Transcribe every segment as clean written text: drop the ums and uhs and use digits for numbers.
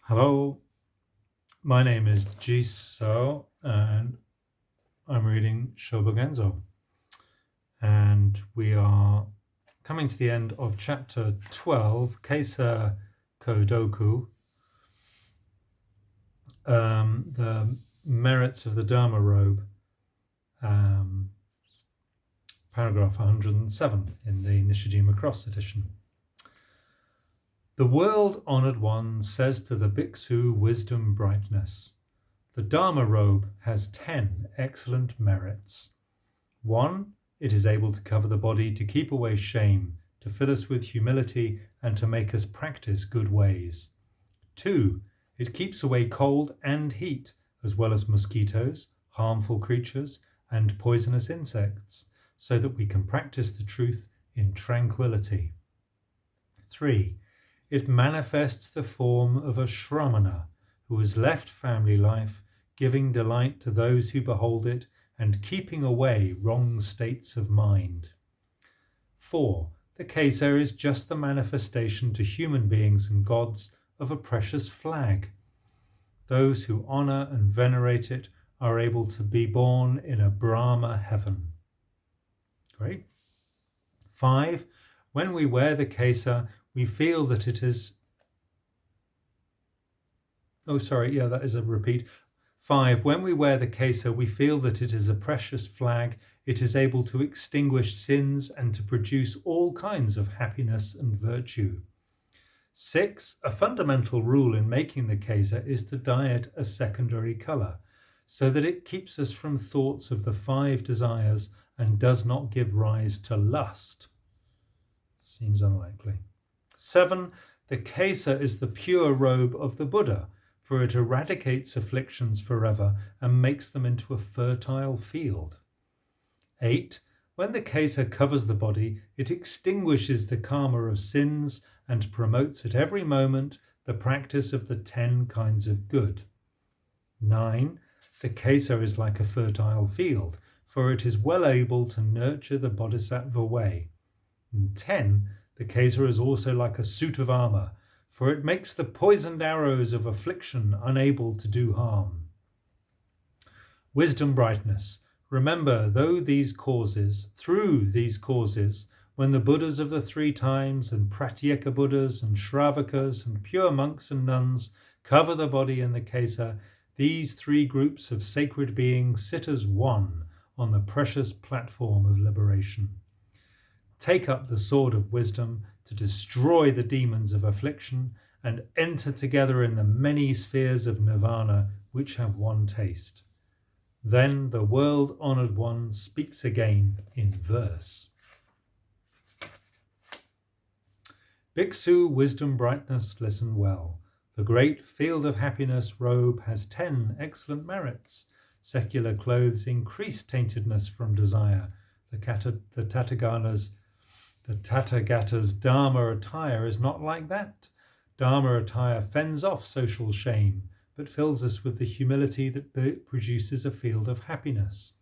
Hello, my name is Jiso and I'm reading Shōbōgenzō. And we are coming to the end of chapter 12, Kesa kudoku, the merits of the Dharma robe, paragraph 107 in the Nishijima Cross edition. The world-honored one says to the bhiksu wisdom brightness, the Dharma robe has 10 excellent merits. 1. It is able to cover the body to keep away shame, to fill us with humility, and to make us practice good ways. 2. It keeps away cold and heat, as well as mosquitoes, harmful creatures, and poisonous insects, so that we can practice the truth in tranquility. 3. It manifests the form of a shramana who has left family life, giving delight to those who behold it and keeping away wrong states of mind. 4. The Kesa is just the manifestation to human beings and gods of a precious flag. Those who honor and venerate it are able to be born in a Brahma heaven. Great. 5. When we wear the Kesa, we feel that it is... that is a repeat. 5. When we wear the Kesa, we feel that it is a precious flag. It is able to extinguish sins and to produce all kinds of happiness and virtue. 6. A fundamental rule in making the Kesa is to dye it a secondary colour, so that it keeps us from thoughts of the 5 desires and does not give rise to lust. Seems unlikely. 7. The Kesa is the pure robe of the Buddha, for it eradicates afflictions forever and makes them into a fertile field. 8. When the Kesa covers the body, it extinguishes the karma of sins and promotes at every moment the practice of the 10 kinds of good. 9. The Kesa is like a fertile field, for it is well able to nurture the bodhisattva way. And 10. The Kesa is also like a suit of armour, for it makes the poisoned arrows of affliction unable to do harm. Wisdom brightness. Remember, through these causes, when the Buddhas of the 3 times and Pratyeka Buddhas and Shravakas and pure monks and nuns cover the body in the Kesa, these 3 groups of sacred beings sit as one on the precious platform of liberation. Take up the sword of wisdom to destroy the demons of affliction and enter together in the many spheres of nirvana which have one taste. Then the world-honored one speaks again in verse. Bhiksu wisdom brightness, listen well. The great field of happiness robe has 10 excellent merits. Secular clothes increase taintedness from desire. The Tathagata's Dharma attire is not like that. Dharma attire fends off social shame, but fills us with the humility that produces a field of happiness.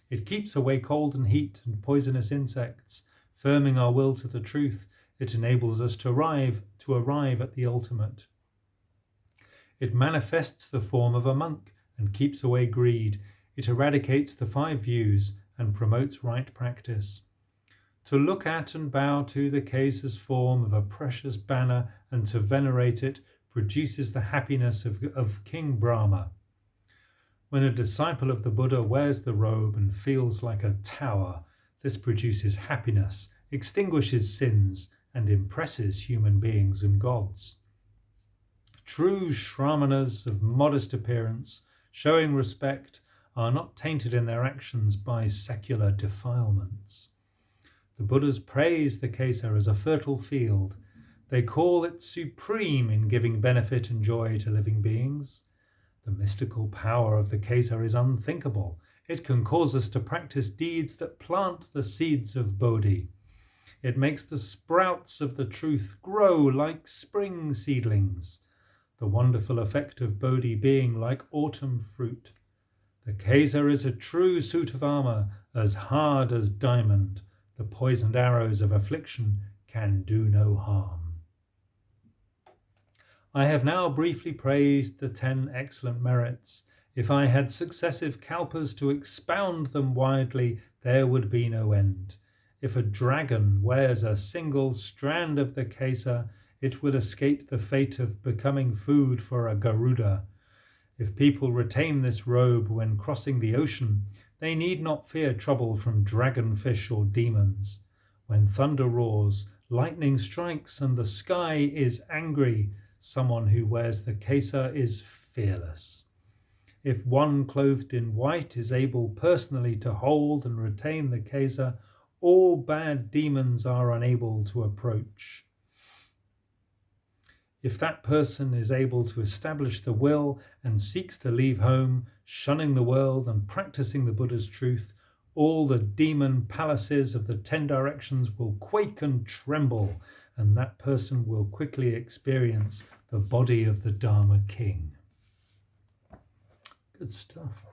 It keeps away cold and heat and poisonous insects, firming our will to the truth. It enables us to arrive at the ultimate. It manifests the form of a monk and keeps away greed. It eradicates the 5 views and promotes right practice. To look at and bow to the Kesa's form of a precious banner and to venerate it produces the happiness of King Brahma. When a disciple of the Buddha wears the robe and feels like a tower, this produces happiness, extinguishes sins, and impresses human beings and gods. True Shramanas of modest appearance, showing respect, are not tainted in their actions by secular defilements. The Buddhas praise the Kesa as a fertile field. They call it supreme in giving benefit and joy to living beings. The mystical power of the Kesa is unthinkable. It can cause us to practice deeds that plant the seeds of Bodhi. It makes the sprouts of the truth grow like spring seedlings. The wonderful effect of Bodhi being like autumn fruit. The Kesa is a true suit of armour, as hard as diamond. The poisoned arrows of affliction can do no harm. I have now briefly praised the 10 excellent merits. If I had successive kalpas to expound them widely, there would be no end. If a dragon wears a single strand of the Kesa, it would escape the fate of becoming food for a Garuda. If people retain this robe when crossing the ocean, they need not fear trouble from dragonfish or demons. When thunder roars, lightning strikes, and the sky is angry, someone who wears the Kesa is fearless. If one clothed in white is able personally to hold and retain the Kesa, all bad demons are unable to approach. If that person is able to establish the will and seeks to leave home, shunning the world and practicing the Buddha's truth, all the demon palaces of the 10 directions will quake and tremble, and that person will quickly experience the body of the Dharma King. Good stuff.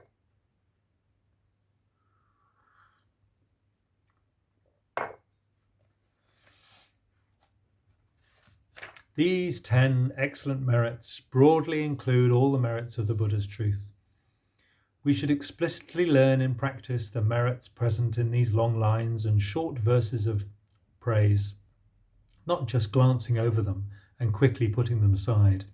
These 10 excellent merits broadly include all the merits of the Buddha's truth. We should explicitly learn in practice the merits present in these long lines and short verses of praise, not just glancing over them and quickly putting them aside,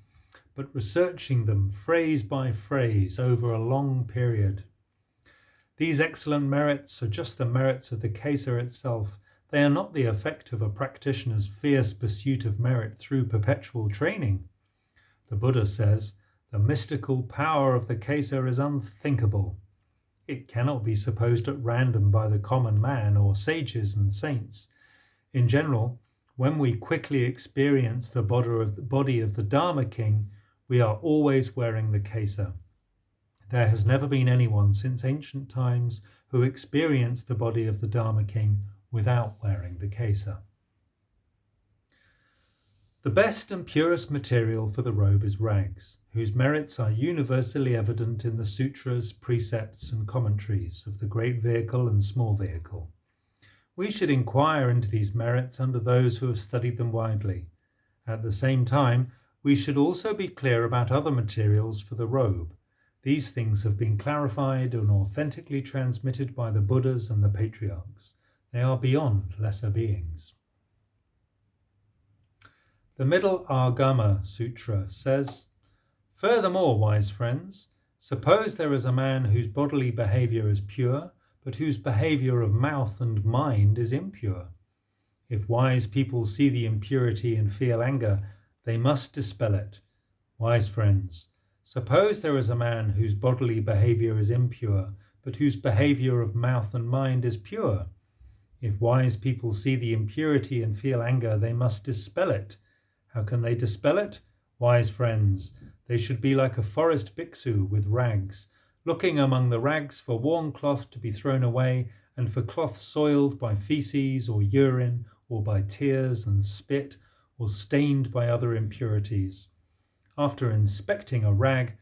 but researching them phrase by phrase over a long period. These excellent merits are just the merits of the Kesa itself. They are not the effect of a practitioner's fierce pursuit of merit through perpetual training. The Buddha says, the mystical power of the Kesa is unthinkable. It cannot be supposed at random by the common man or sages and saints. In general, when we quickly experience the body of the Dharma King, we are always wearing the Kesa. There has never been anyone since ancient times who experienced the body of the Dharma King without wearing the Kesa. The best and purest material for the robe is rags, whose merits are universally evident in the sutras, precepts, and commentaries of the great vehicle and small vehicle. We should inquire into these merits under those who have studied them widely. At the same time, we should also be clear about other materials for the robe. These things have been clarified and authentically transmitted by the Buddhas and the patriarchs. They are beyond lesser beings. The Middle Agama Sutra says, furthermore, wise friends, suppose there is a man whose bodily behavior is pure, but whose behavior of mouth and mind is impure. If wise people see the impurity and feel anger, they must dispel it. Wise friends, suppose there is a man whose bodily behavior is impure, but whose behavior of mouth and mind is pure. If wise people see the impurity and feel anger, they must dispel it. How can they dispel it? Wise friends, they should be like a forest bhikkhu with rags, looking among the rags for worn cloth to be thrown away and for cloth soiled by feces or urine or by tears and spit or stained by other impurities. After inspecting a rag,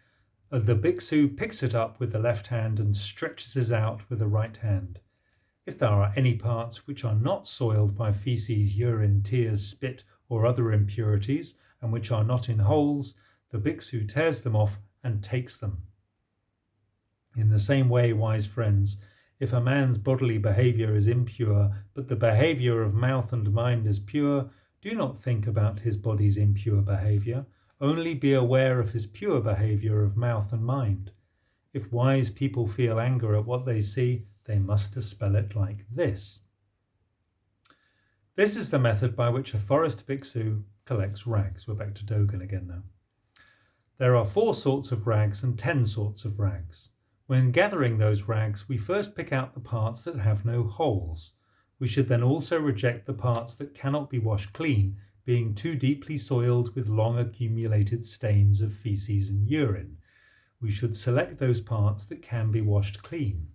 the bhikkhu picks it up with the left hand and stretches it out with the right hand. If there are any parts which are not soiled by feces, urine, tears, spit, or other impurities, and which are not in holes, the bhikkhu tears them off and takes them. In the same way, wise friends, if a man's bodily behavior is impure, but the behavior of mouth and mind is pure, do not think about his body's impure behavior. Only be aware of his pure behavior of mouth and mind. If wise people feel anger at what they see, they must dispel it like this. This is the method by which a forest bhikkhu collects rags. We're back to Dōgen again now. There are 4 sorts of rags and 10 sorts of rags. When gathering those rags, we first pick out the parts that have no holes. We should then also reject the parts that cannot be washed clean, being too deeply soiled with long accumulated stains of feces and urine. We should select those parts that can be washed clean.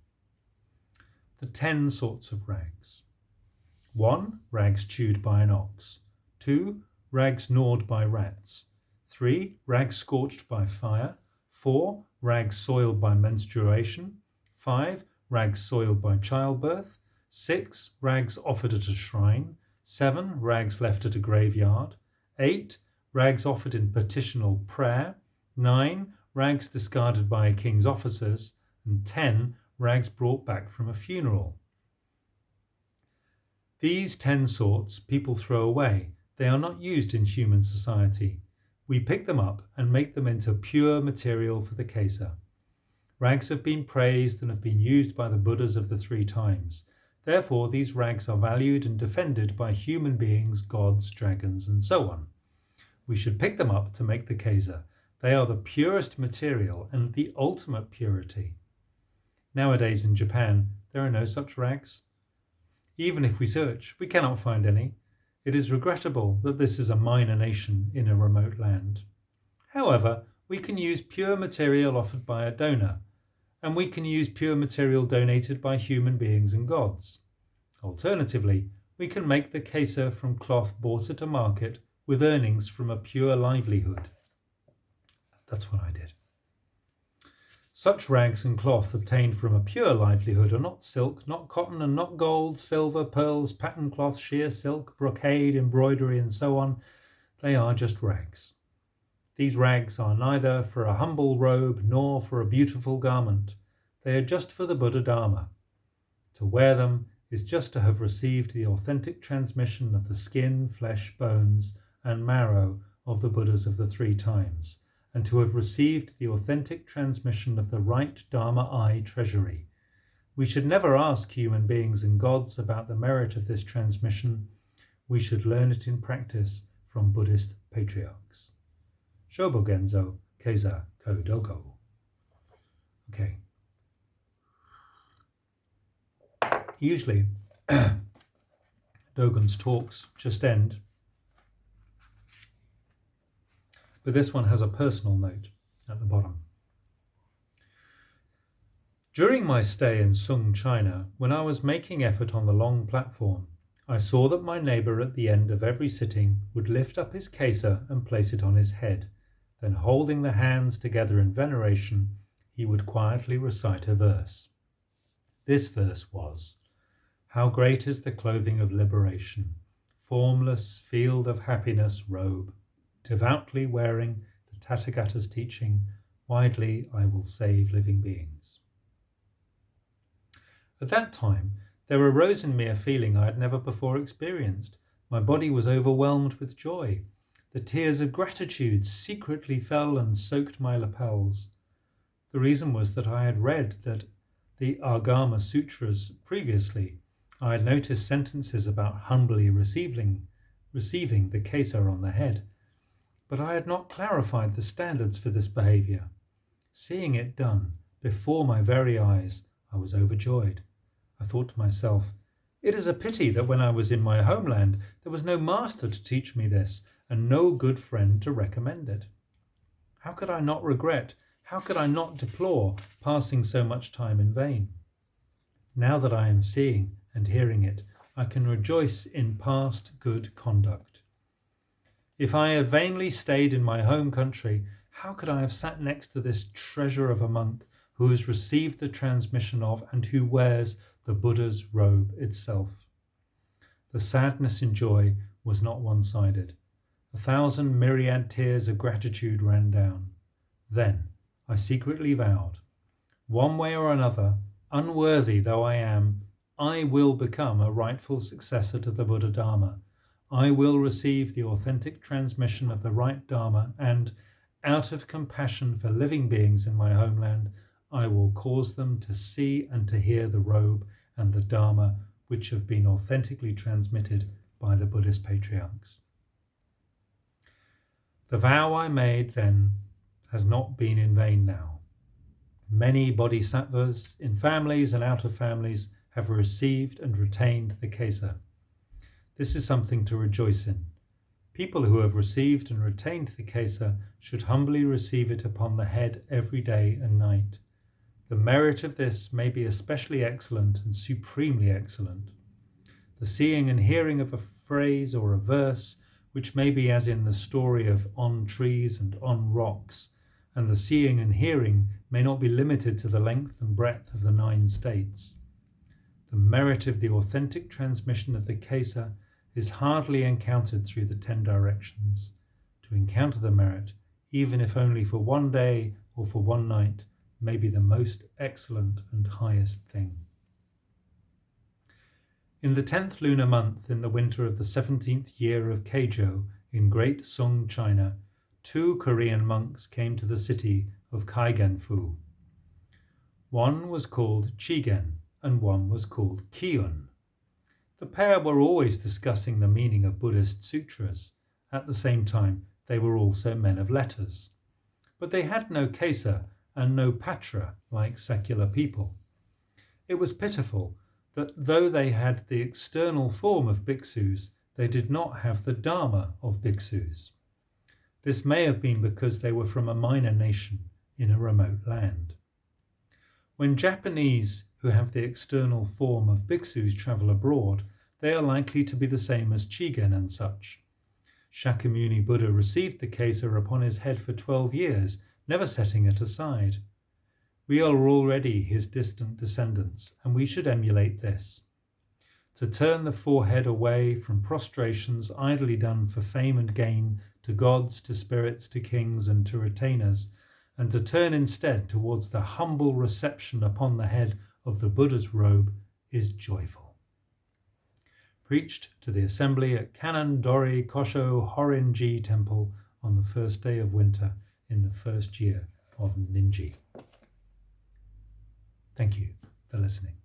The 10 sorts of rags. 1. Rags chewed by an ox. 2. Rags gnawed by rats. 3. Rags scorched by fire. 4. Rags soiled by menstruation. 5. Rags soiled by childbirth. 6. Rags offered at a shrine. 7. Rags left at a graveyard. 8. rags offered in petitional prayer, 9 rags discarded by a king's officers, and 10 rags brought back from a funeral. These 10 sorts people throw away. They are not used in human society. We pick them up and make them into pure material for the Kesa. Rags have been praised and have been used by the Buddhas of the 3 times. Therefore, these rags are valued and defended by human beings, gods, dragons, and so on. We should pick them up to make the Kesa. They are the purest material and the ultimate purity. Nowadays in Japan, there are no such rags. Even if we search, we cannot find any. It is regrettable that this is a minor nation in a remote land. However, we can use pure material offered by a donor, and we can use pure material donated by human beings and gods. Alternatively, we can make the Kesa from cloth bought at a market with earnings from a pure livelihood. That's what I did. Such rags and cloth obtained from a pure livelihood are not silk, not cotton, and not gold, silver, pearls, pattern cloth, sheer silk, brocade, embroidery, and so on. They are just rags. These rags are neither for a humble robe nor for a beautiful garment. They are just for the Buddha Dharma. To wear them is just to have received the authentic transmission of the skin, flesh, bones, and marrow of the Buddhas of the 3 times, and to have received the authentic transmission of the right Dharma Eye treasury. We should never ask human beings and gods about the merit of this transmission. We should learn it in practice from Buddhist patriarchs. Shōbōgenzō, Kesa, kudoku. Okay. Usually, Dōgen's talks just end, but this one has a personal note at the bottom. During my stay in Sung, China, when I was making effort on the long platform, I saw that my neighbour at the end of every sitting would lift up his Kesa and place it on his head. Then, holding the hands together in veneration, he would quietly recite a verse. This verse was, "How great is the clothing of liberation, formless field of happiness robe, devoutly wearing the Tathagata's teaching, widely I will save living beings." At that time, there arose in me a feeling I had never before experienced. My body was overwhelmed with joy. The tears of gratitude secretly fell and soaked my lapels. The reason was that I had read that the Agama Sutras previously. I had noticed sentences about humbly receiving the Kesa on the head, but I had not clarified the standards for this behaviour. Seeing it done before my very eyes, I was overjoyed. I thought to myself, it is a pity that when I was in my homeland, there was no master to teach me this, and no good friend to recommend it. How could I not regret, how could I not deplore passing so much time in vain? Now that I am seeing and hearing it, I can rejoice in past good conduct. If I had vainly stayed in my home country, how could I have sat next to this treasure of a monk who has received the transmission of and who wears the Buddha's robe itself? The sadness and joy was not one-sided. 1,000 myriad tears of gratitude ran down. Then I secretly vowed, one way or another, unworthy though I am, I will become a rightful successor to the Buddha Dharma. I will receive the authentic transmission of the right Dharma, and, out of compassion for living beings in my homeland, I will cause them to see and to hear the robe and the Dharma which have been authentically transmitted by the Buddhist patriarchs. The vow I made then has not been in vain now. Many bodhisattvas, in families and out of families, have received and retained the Kesa. This is something to rejoice in. People who have received and retained the Kesa should humbly receive it upon the head every day and night. The merit of this may be especially excellent and supremely excellent. The seeing and hearing of a phrase or a verse, which may be as in the story of on trees and on rocks, and the seeing and hearing may not be limited to the length and breadth of the 9 states. The merit of the authentic transmission of the Kesa is hardly encountered through the 10 directions. To to encounter the merit, even if only for one day or for one night, may be the most excellent and highest thing. In the 10th lunar month in the winter of the 17th year of Keijo in Great Sung, China, 2 Korean monks came to the city of Kaigenfu. One was called Chigen and one was called Kyun. The pair were always discussing the meaning of Buddhist sutras. At the same time, they were also men of letters. But they had no Kesa and no patra like secular people. It was pitiful that though they had the external form of bhiksus, they did not have the dharma of bhiksus. This may have been because they were from a minor nation in a remote land. When Japanese who have the external form of bhiksus travel abroad, they are likely to be the same as Chigen and such. Shakyamuni Buddha received the Kesa upon his head for 12 years, never setting it aside. We are already his distant descendants, and we should emulate this. To turn the forehead away from prostrations idly done for fame and gain to gods, to spirits, to kings, and to retainers, and to turn instead towards the humble reception upon the head of the Buddha's robe is joyful. Preached to the assembly at Kanan Dori Kosho Horinji Temple on the first day of winter in the first year of Ninji. Thank you for listening.